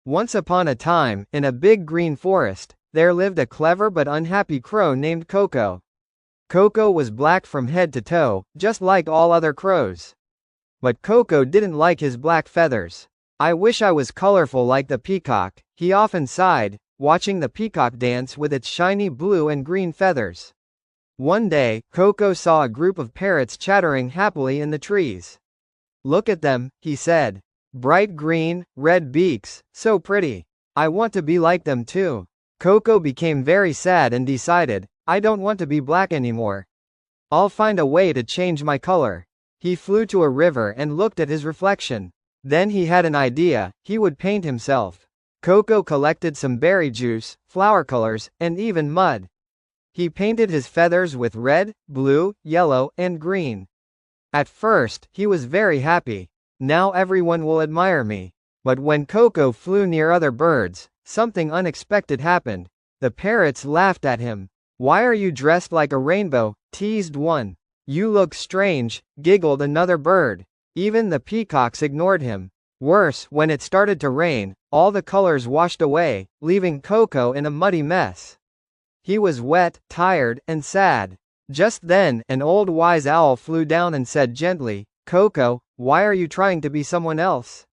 Once upon a time, in a big green forest, there lived a clever but unhappy crow named Coco. Coco was black from head to toe, just like all other crows. But Coco didn't like his black feathers. "I wish I was colorful like the peacock," he often sighed, watching the peacock dance with its shiny blue and green feathers. One day, Coco saw a group of parrots chattering happily in the trees. "Look at them," he said. "Bright green, red beaks, so pretty. I want to be like them too." Coco became very sad and decided, "I don't want to be black anymore. I'll find a way to change my color." He flew to a river and looked at his reflection. Then he had an idea: he would paint himself. Coco collected some berry juice, flower colors, and even mud. He painted his feathers with red, blue, yellow, and green. At first, he was very happy. "Now everyone will admire me." But when Coco flew near other birds, something unexpected happened. The parrots laughed at him. "Why are you dressed like a rainbow?" teased one. "You look strange," giggled another bird. Even the peacocks ignored him. Worse, when it started to rain, all the colors washed away, leaving Coco in a muddy mess. He was wet, tired, and sad. Just then, an old wise owl flew down and said gently, "Coco, why are you trying to be someone else?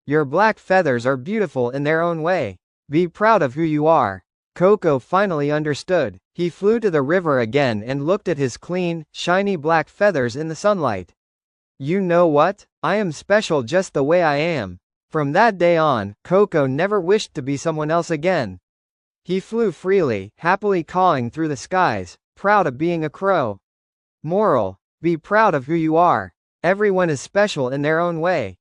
Your black feathers are beautiful in their own way. Be proud of who you are." Coco finally understood. He flew to the river again and looked at his clean, shiny black feathers in the sunlight. "You know what? I am special just the way I am." From that day on, Coco never wished to be someone else again. He flew freely, happily cawing through the skies, proud of being a crow. Moral: be proud of who you are. Everyone is special in their own way.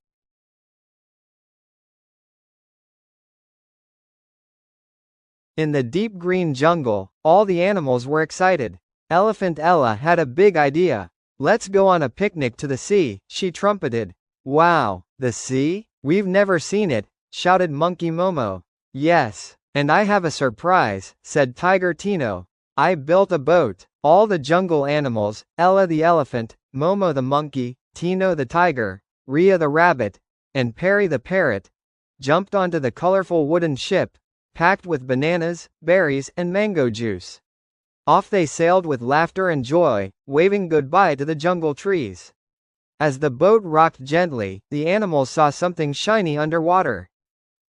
In the deep green jungle, all the animals were excited. Elephant Ella had a big idea. "Let's go on a picnic to the sea," she trumpeted. "Wow, the sea? We've never seen it," shouted Monkey Momo. "Yes, and I have a surprise," said Tiger Tino. "I built a boat." All the jungle animals, Ella the elephant, Momo the monkey, Tino the tiger, Rhea the rabbit, and Perry the parrot, jumped onto the colorful wooden ship, packed with bananas, berries, and mango juice. Off they sailed with laughter and joy, waving goodbye to the jungle trees. As the boat rocked gently, the animals saw something shiny underwater.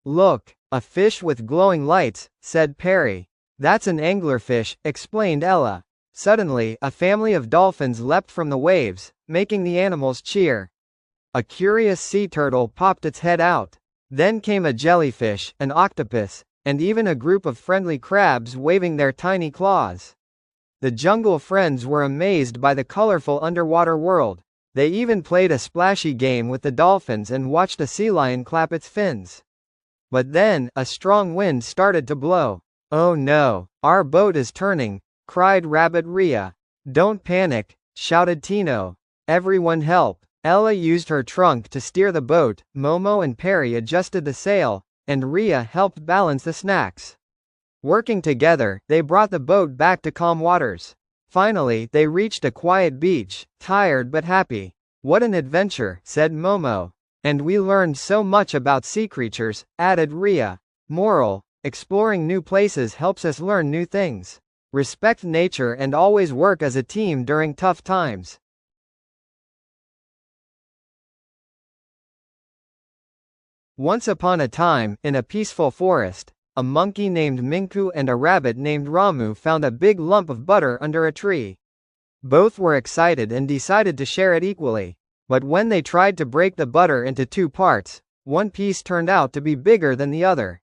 "Look, a fish with glowing lights," said Perry. "That's an anglerfish," explained Ella. Suddenly, a family of dolphins leapt from the waves, making the animals cheer. A curious sea turtle popped its head out. Then came a jellyfish, an octopus, and even a group of friendly crabs waving their tiny claws. The jungle friends were amazed by the colorful underwater world. They even played a splashy game with the dolphins and watched a sea lion clap its fins. But then, a strong wind started to blow. "Oh no, our boat is turning," cried Rabbit Rhea. "Don't panic," shouted Tino. "Everyone help." Ella used her trunk to steer the boat, Momo and Perry adjusted the sail, and Rhea helped balance the snacks. Working together, they brought the boat back to calm waters. Finally, they reached a quiet beach, tired but happy. "What an adventure," said Momo. "And we learned so much about sea creatures," added Rhea. Moral: exploring new places helps us learn new things. Respect nature and always work as a team during tough times. Once upon a time, in a peaceful forest, a monkey named Minku and a rabbit named Ramu found a big lump of butter under a tree. Both were excited and decided to share it equally. But when they tried to break the butter into two parts, one piece turned out to be bigger than the other.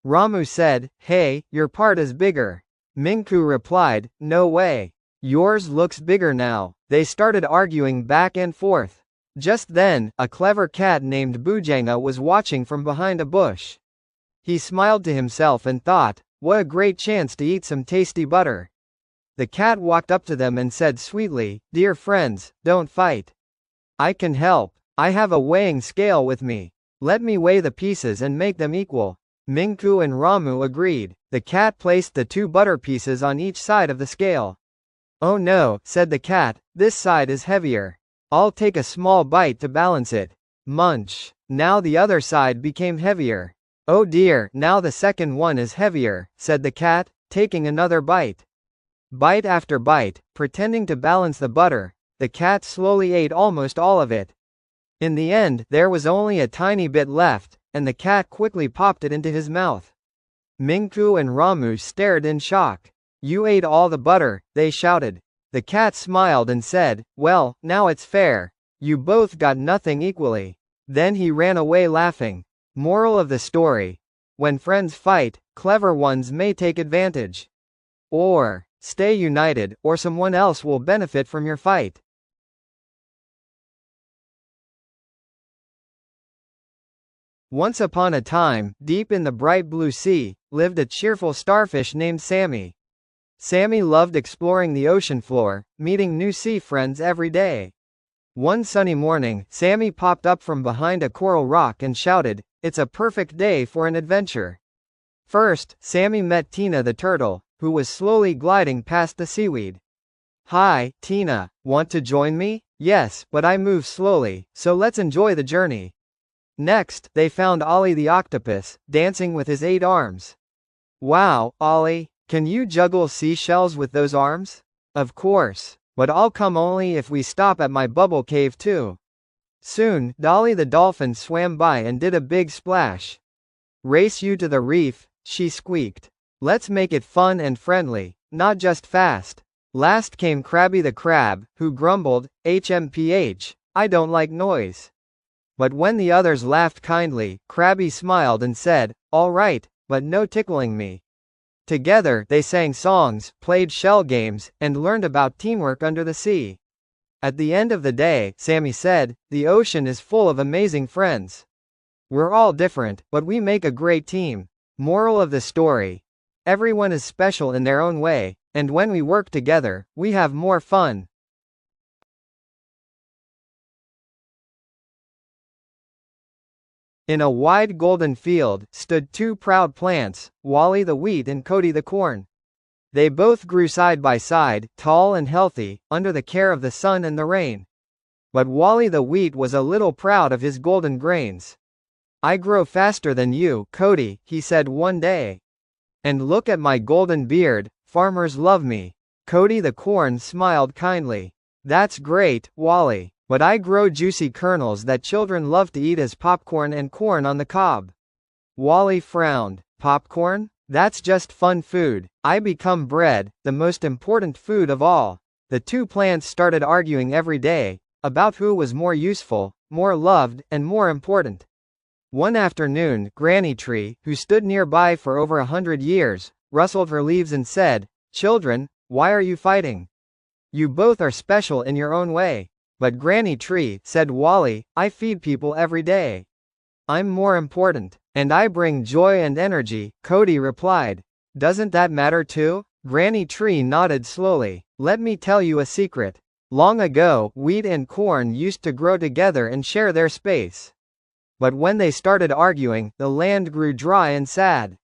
Ramu said, "Hey, your part is bigger." Minku replied, "No way. Yours looks bigger now." They started arguing back and forth. Just then, a clever cat named Bujanga was watching from behind a bush. He smiled to himself and thought, "What a great chance to eat some tasty butter." The cat walked up to them and said sweetly, "Dear friends, don't fight. I can help. I have a weighing scale with me. Let me weigh the pieces and make them equal." Minku and Ramu agreed. The cat placed the two butter pieces on each side of the scale. "Oh no," said the cat, "this side is heavier. I'll take a small bite to balance it." Munch. Now the other side became heavier. Oh dear, now the second one is heavier, said the cat, taking another bite. Bite after bite, pretending to balance the butter, the cat slowly ate almost all of it. In the end, there was only a tiny bit left, and the cat quickly popped it into his mouth. Minku and Ramu stared in shock. You ate all the butter, they shouted. The cat smiled and said, well, now it's fair. You both got nothing equally. Then he ran away laughing. Moral of the story. When friends fight, clever ones may take advantage. Or, stay united, or someone else will benefit from your fight. Once upon a time, deep in the bright blue sea, lived a cheerful starfish named Sammy. Sammy loved exploring the ocean floor, meeting new sea friends every day. One sunny morning, Sammy popped up from behind a coral rock and shouted, "It's a perfect day for an adventure." First, Sammy met Tina the turtle, who was slowly gliding past the seaweed. "Hi, Tina, want to join me?" "Yes, but I move slowly, so let's enjoy the journey." Next, they found Ollie the octopus, dancing with his 8 arms. "Wow, Ollie, can you juggle seashells with those arms?" "Of course, but I'll come only if we stop at my bubble cave too." Soon, Dolly the dolphin swam by and did a big splash. "Race you to the reef," she squeaked. "Let's make it fun and friendly, not just fast." Last came Krabby the crab, who grumbled, "HMPH, I don't like noise." But when the others laughed kindly, Krabby smiled and said, "All right, but no tickling me." Together, they sang songs, played shell games, and learned about teamwork under the sea. At the end of the day, Sammy said, "The ocean is full of amazing friends. We're all different, but we make a great team." Moral of the story. Everyone is special in their own way, and when we work together, we have more fun. In a wide golden field, stood 2 proud plants, Wally the wheat and Cody the corn. They both grew side by side, tall and healthy, under the care of the sun and the rain. But Wally the wheat was a little proud of his golden grains. "I grow faster than you, Cody," he said one day. "And look at my golden beard, farmers love me." Cody the corn smiled kindly. "That's great, Wally. But I grow juicy kernels that children love to eat as popcorn and corn on the cob." Wally frowned. "Popcorn? That's just fun food. I become bread, the most important food of all." The 2 plants started arguing every day, about who was more useful, more loved, and more important. One afternoon, Granny Tree, who stood nearby for over 100 years, rustled her leaves and said, "Children, why are you fighting? You both are special in your own way." "But Granny Tree," said Wally, "I feed people every day. I'm more important. And I bring joy and energy," Cody replied. "Doesn't that matter too?" Granny Tree nodded slowly. "Let me tell you a secret. Long ago, wheat and corn used to grow together and share their space. But when they started arguing, the land grew dry and sad.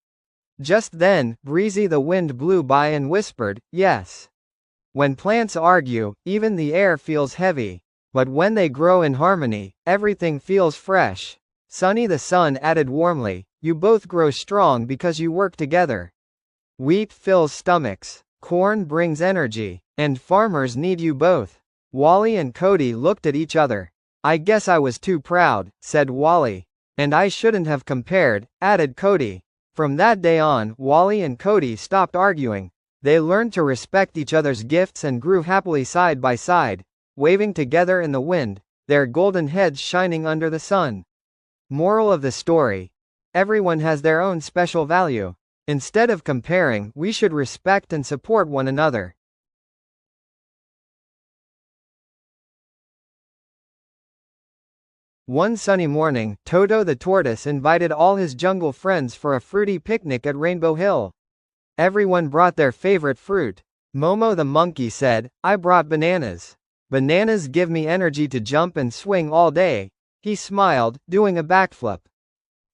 Just then, Breezy the wind blew by and whispered, 'Yes.' When plants argue, even the air feels heavy. But when they grow in harmony, everything feels fresh." Sunny the sun added warmly, "You both grow strong because you work together. Wheat fills stomachs, corn brings energy, and farmers need you both." Wally and Cody looked at each other. "I guess I was too proud," said Wally. "And I shouldn't have compared," added Cody. From that day on, Wally and Cody stopped arguing. They learned to respect each other's gifts and grew happily side by side, waving together in the wind, their golden heads shining under the sun. Moral of the story. Everyone has their own special value. Instead of comparing, we should respect and support one another. One sunny morning, Toto the tortoise invited all his jungle friends for a fruity picnic at Rainbow Hill. Everyone brought their favorite fruit. Momo the monkey said, "I brought bananas. Bananas give me energy to jump and swing all day." He smiled, doing a backflip.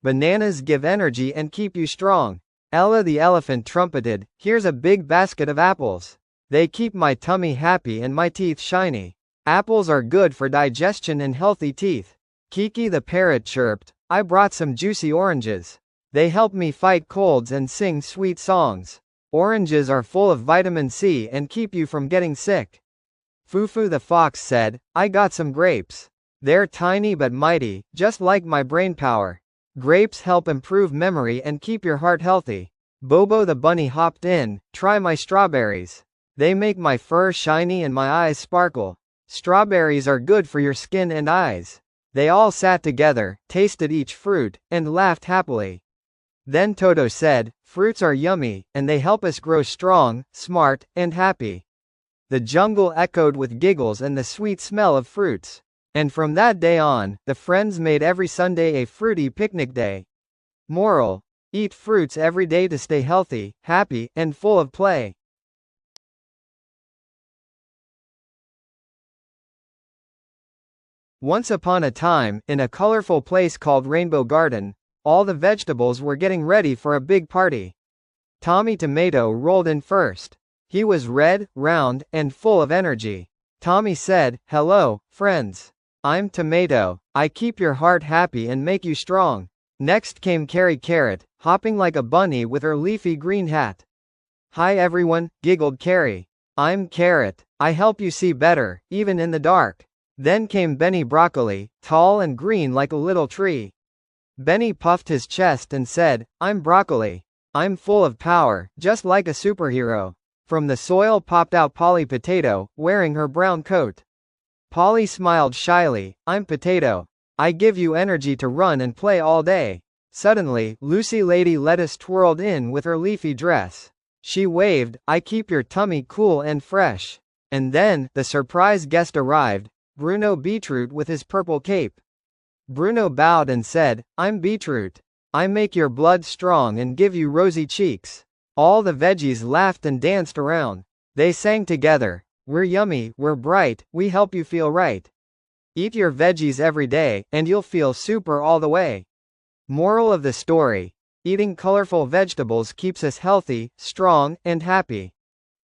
"Bananas give energy and keep you strong." Ella the elephant trumpeted, "Here's a big basket of apples. They keep my tummy happy and my teeth shiny. Apples are good for digestion and healthy teeth." Kiki the parrot chirped, "I brought some juicy oranges. They help me fight colds and sing sweet songs. Oranges are full of vitamin C and keep you from getting sick. Fufu the fox said, I got some grapes. They're tiny but mighty, just like my brain power. Grapes help improve memory and keep your heart healthy. Bobo the bunny hopped in, try my strawberries. They make my fur shiny and my eyes sparkle. Strawberries are good for your skin and eyes. They all sat together, tasted each fruit, and laughed happily. Then Toto said, fruits are yummy, and they help us grow strong, smart, and happy. The jungle echoed with giggles and the sweet smell of fruits. And from that day on, the friends made every Sunday a fruity picnic day. Moral: eat fruits every day to stay healthy, happy, and full of play. Once upon a time, in a colorful place called Rainbow Garden, all the vegetables were getting ready for a big party. Tommy Tomato rolled in first. He was red, round, and full of energy. Tommy said, hello, friends. I'm Tomato. I keep your heart happy and make you strong. Next came Carrie Carrot, hopping like a bunny with her leafy green hat. Hi everyone, giggled Carrie. I'm Carrot. I help you see better, even in the dark. Then came Benny Broccoli, tall and green like a little tree. Benny puffed his chest and said, I'm Broccoli. I'm full of power, just like a superhero. From the soil popped out Polly Potato, wearing her brown coat. Polly smiled shyly, I'm Potato. I give you energy to run and play all day. Suddenly, Lucy Lady Lettuce twirled in with her leafy dress. She waved, I keep your tummy cool and fresh. And then, the surprise guest arrived, Bruno Beetroot with his purple cape. Bruno bowed and said, I'm Beetroot. I make your blood strong and give you rosy cheeks. All the veggies laughed and danced around. They sang together, we're yummy, we're bright, we help you feel right. Eat your veggies every day, and you'll feel super all the way. Moral of the story: eating colorful vegetables keeps us healthy, strong, and happy.